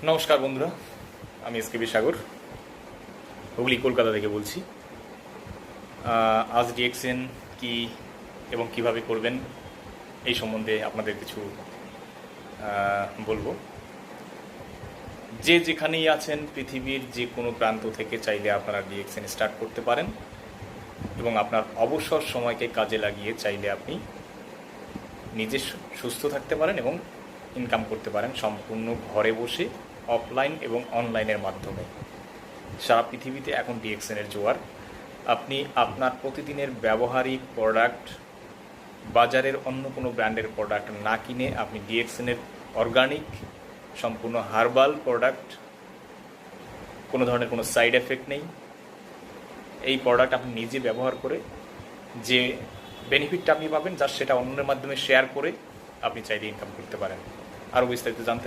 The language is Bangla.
নমস্কার বন্ধুরা, আমি এসকেবি সাগর, হুগলি কলকাতা থেকে বলছি। আজ ডিএক্সএন কি এবং কিভাবে করবেন এই সম্বন্ধে আপনাদের কিছু বলবো। যে যেখানেই আছেন পৃথিবীর যে কোনো প্রান্ত থেকে চাইলে আপনারা ডিএক্সএন স্টার্ট করতে পারেন এবং আপনার অবসর সময়কে কাজে লাগিয়ে চাইলে আপনি নিজে সুস্থ থাকতে পারেন এবং ইনকাম করতে পারেন সম্পূর্ণ ঘরে বসে, অফলাইন এবং অনলাইনের মাধ্যমে। সারা পৃথিবীতে এখন ডিএক্সএনের জোয়ার। আপনি আপনার প্রতিদিনের ব্যবহারিক প্রোডাক্ট বাজারের অন্য কোনো ব্র্যান্ডের প্রোডাক্ট না কিনে আপনি ডিএক্সএনের অর্গানিক সম্পূর্ণ হার্বাল প্রোডাক্ট, কোনো ধরনের কোনো সাইড এফেক্ট নেই, এই প্রোডাক্ট আপনি নিজে ব্যবহার করে যে বেনিফিটটা আপনি পাবেন, যা সেটা অন্যের মাধ্যমে শেয়ার করে আপনি চাইলে ইনকাম করতে পারেন। আরও বিস্তারিত জানতে